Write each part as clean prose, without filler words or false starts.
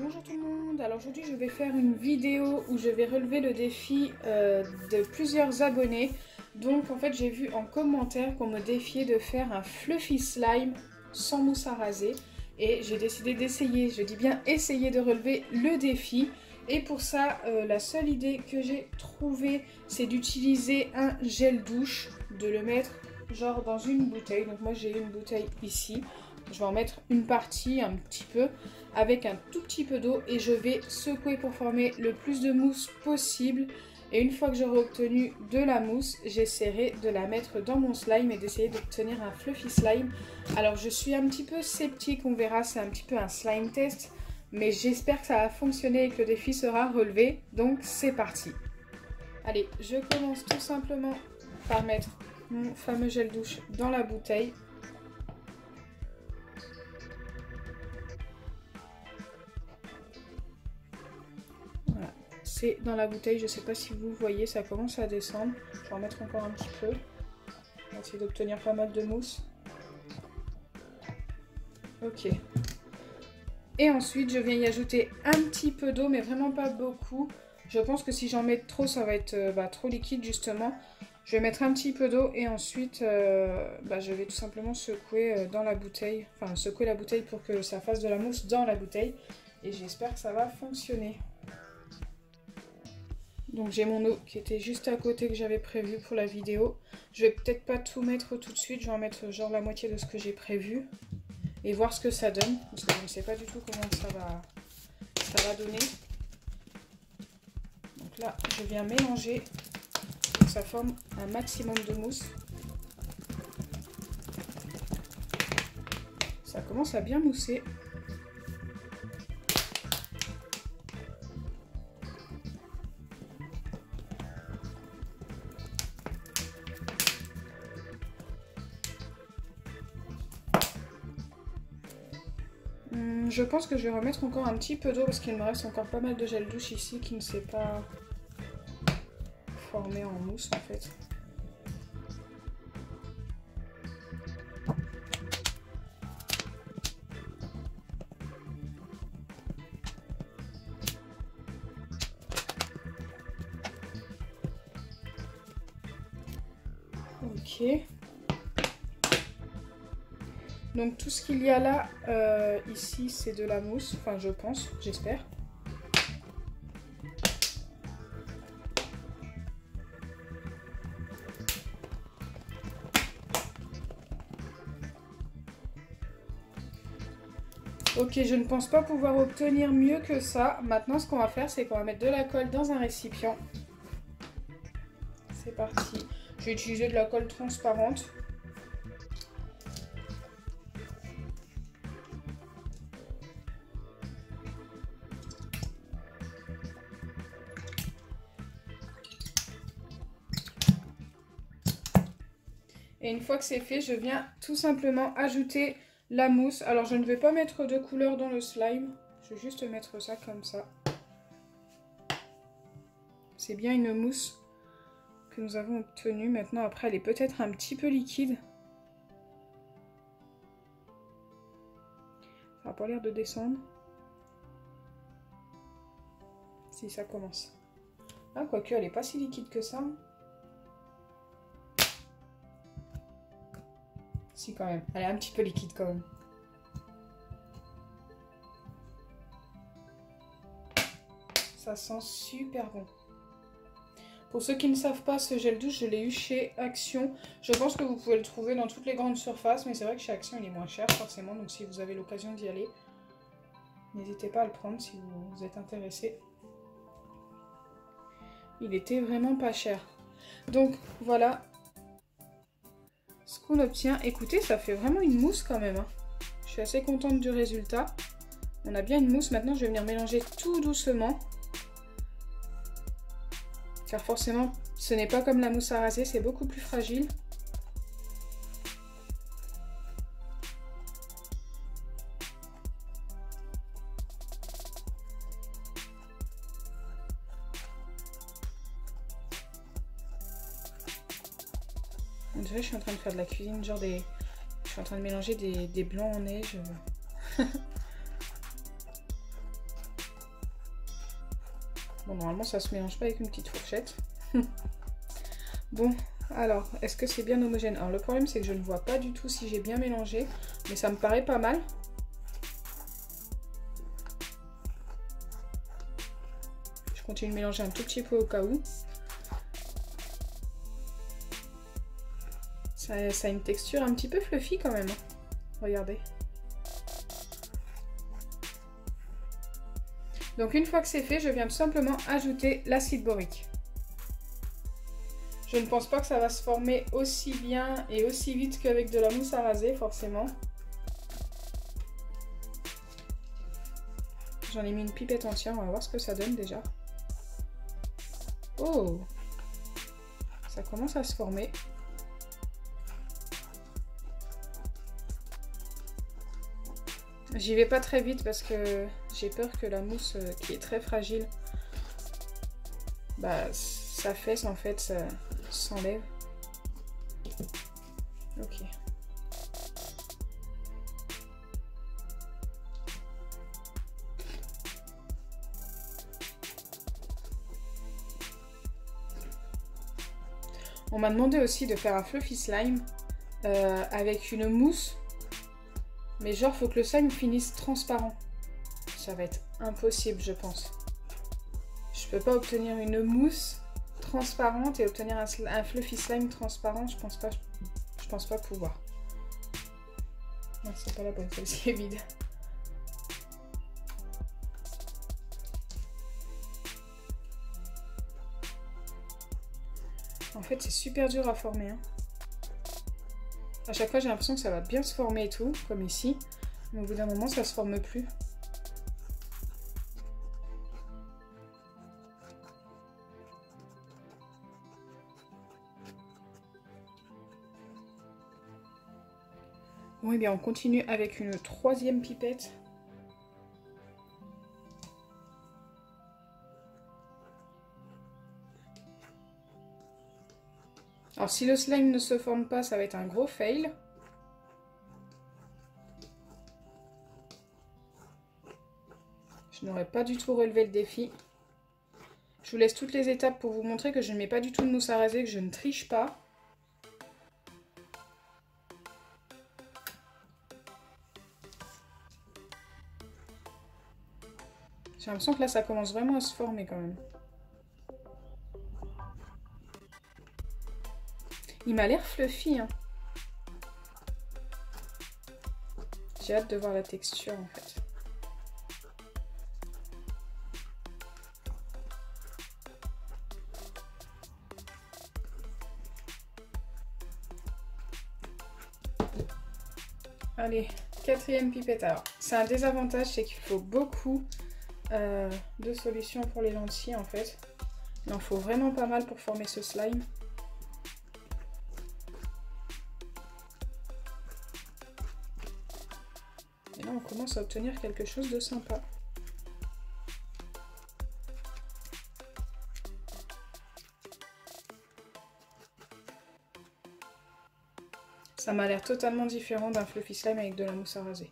Bonjour tout le monde, alors aujourd'hui je vais faire une vidéo où je vais relever le défi de plusieurs abonnés. Donc en fait j'ai vu en commentaire qu'on me défiait de faire un fluffy slime sans mousse à raser. Et j'ai décidé d'essayer, je dis bien essayer de relever le défi. Et pour ça, la seule idée que j'ai trouvée, c'est d'utiliser un gel douche, de le mettre genre dans une bouteille. Donc moi j'ai une bouteille ici. Je vais en mettre une partie, un petit peu, avec un tout petit peu d'eau et je vais secouer pour former le plus de mousse possible. Et une fois que j'aurai obtenu de la mousse, j'essaierai de la mettre dans mon slime et d'essayer d'obtenir un fluffy slime. Alors je suis un petit peu sceptique, on verra, c'est un petit peu un slime test. Mais j'espère que ça va fonctionner et que le défi sera relevé. Donc c'est parti. Allez, je commence tout simplement par mettre mon fameux gel douche dans la bouteille. Voilà, c'est dans la bouteille, je ne sais pas si vous voyez, ça commence à descendre. Je vais en mettre encore un petit peu. On va essayer d'obtenir pas mal de mousse. Ok. Et ensuite, je viens y ajouter un petit peu d'eau, mais vraiment pas beaucoup. Je pense que si j'en mets trop, ça va être trop liquide justement. Je vais mettre un petit peu d'eau et ensuite, je vais tout simplement secouer dans la bouteille. Enfin, secouer la bouteille pour que ça fasse de la mousse dans la bouteille. Et j'espère que ça va fonctionner. Donc j'ai mon eau qui était juste à côté que j'avais prévu pour la vidéo. Je vais peut-être pas tout mettre tout de suite. Je vais en mettre genre la moitié de ce que j'ai prévu. Et voir ce que ça donne, parce que je ne sais pas du tout comment ça va donner. Donc là, je viens mélanger pour que ça forme un maximum de mousse. Ça commence à bien mousser. Je pense que je vais remettre encore un petit peu d'eau parce qu'il me reste encore pas mal de gel douche ici qui ne s'est pas formé en mousse en fait. Ok. Donc tout ce qu'il y a là, ici, c'est de la mousse. Enfin, je pense, j'espère. Ok, je ne pense pas pouvoir obtenir mieux que ça. Maintenant, ce qu'on va faire, c'est qu'on va mettre de la colle dans un récipient. C'est parti. Je vais utiliser de la colle transparente. Et une fois que c'est fait, je viens tout simplement ajouter la mousse. Alors je ne vais pas mettre de couleur dans le slime. Je vais juste mettre ça comme ça. C'est bien une mousse que nous avons obtenue. Maintenant, après, elle est peut-être un petit peu liquide. Ça n'a pas l'air de descendre. Si, ça commence. Ah, quoique, elle n'est pas si liquide que ça. Si, quand même. Elle est un petit peu liquide quand même. Ça sent super bon. Pour ceux qui ne savent pas, ce gel douche, je l'ai eu chez Action. Je pense que vous pouvez le trouver dans toutes les grandes surfaces, mais c'est vrai que chez Action, il est moins cher forcément. Donc si vous avez l'occasion d'y aller, n'hésitez pas à le prendre si vous êtes intéressé. Il était vraiment pas cher. Donc voilà ce qu'on obtient. Écoutez, ça fait vraiment une mousse quand même. Hein. Je suis assez contente du résultat. On a bien une mousse. Maintenant, je vais venir mélanger tout doucement. Car forcément, ce n'est pas comme la mousse à raser, c'est beaucoup plus fragile. On dirait que je suis en train de faire de la cuisine, genre des... Je suis en train de mélanger des blancs en neige. normalement ça se mélange pas avec une petite fourchette. Bon, alors, est-ce que c'est bien homogène? Alors le problème c'est que je ne vois pas du tout si j'ai bien mélangé, mais ça me paraît pas mal. Je continue de mélanger un tout petit peu au cas où. Ça a une texture un petit peu fluffy quand même. Regardez. Donc une fois que c'est fait, je viens tout simplement ajouter l'acide borique. Je ne pense pas que ça va se former aussi bien et aussi vite qu'avec de la mousse à raser, forcément. J'en ai mis une pipette entière, on va voir ce que ça donne déjà. Oh! Ça commence à se former. J'y vais pas très vite parce que j'ai peur que la mousse, qui est très fragile, bah, sa fesse en fait, ça s'enlève. Ok. On m'a demandé aussi de faire un fluffy slime avec une mousse. Mais genre, faut que le slime finisse transparent. Ça va être impossible, je pense. Je peux pas obtenir une mousse transparente et obtenir un fluffy slime transparent. Je pense pas pouvoir. Non, c'est pas la bonne, celle-ci est vide. En fait, c'est super dur à former, hein. À chaque fois, j'ai l'impression que ça va bien se former et tout, comme ici. Mais au bout d'un moment, ça se forme plus. Bon, et bien, on continue avec une troisième pipette. Alors, si le slime ne se forme pas, ça va être un gros fail. Je n'aurais pas du tout relevé le défi. Je vous laisse toutes les étapes pour vous montrer que je ne mets pas du tout de mousse à raser, que je ne triche pas. J'ai l'impression que là, ça commence vraiment à se former quand même. Il m'a l'air fluffy, hein. J'ai hâte de voir la texture en fait. Allez, quatrième pipette. Alors, c'est un désavantage, c'est qu'il faut beaucoup de solutions pour les lentilles en fait. Il en faut vraiment pas mal pour former ce slime. Et là, on commence à obtenir quelque chose de sympa. Ça m'a l'air totalement différent d'un fluffy slime avec de la mousse à raser.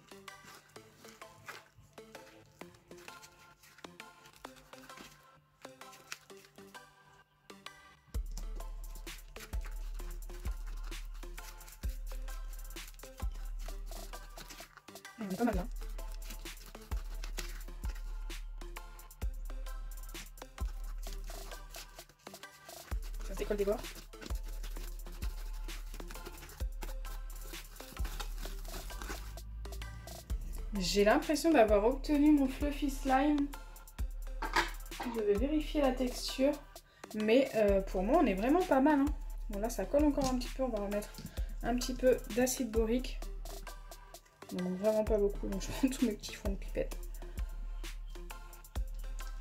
On est pas mal là. Ça se décolle des bords. J'ai l'impression d'avoir obtenu mon fluffy slime. Je vais vérifier la texture. Mais pour moi, on est vraiment pas mal, hein. Bon, là, ça colle encore un petit peu. On va remettre un petit peu d'acide borique. Donc vraiment pas beaucoup. Donc je prends tous mes petits fonds de pipette.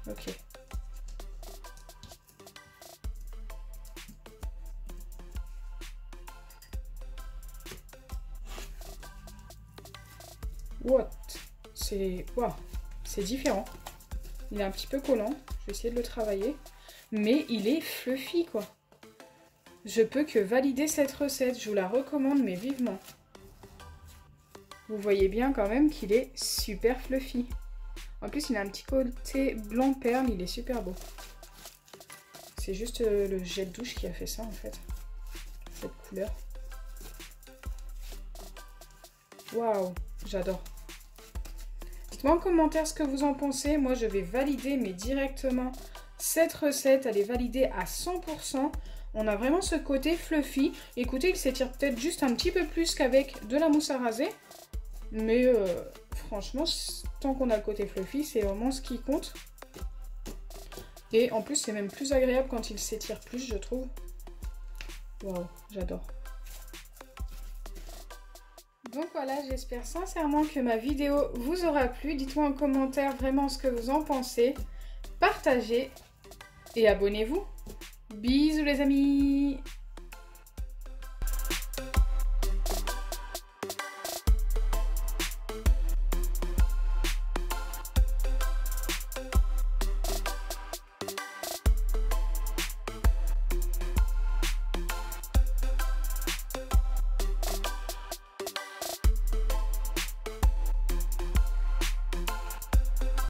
Ok. What? Wow. C'est différent. Il est un petit peu collant. Je vais essayer de le travailler. Mais il est fluffy, quoi. Je peux que valider cette recette. Je vous la recommande, mais vivement. Vous voyez bien quand même qu'il est super fluffy. En plus, il a un petit côté blanc perle. Il est super beau. C'est juste le gel douche qui a fait ça en fait. Cette couleur. Waouh, j'adore. Dites-moi en commentaire ce que vous en pensez. Moi, je vais valider, mais directement, cette recette. Elle est validée à 100%. On a vraiment ce côté fluffy. Écoutez, il s'étire peut-être juste un petit peu plus qu'avec de la mousse à raser. Mais franchement, tant qu'on a le côté fluffy, c'est vraiment ce qui compte. Et en plus, c'est même plus agréable quand il s'étire plus, je trouve. Waouh, j'adore. Donc voilà, j'espère sincèrement que ma vidéo vous aura plu. Dites-moi en commentaire vraiment ce que vous en pensez. Partagez et abonnez-vous. Bisous les amis!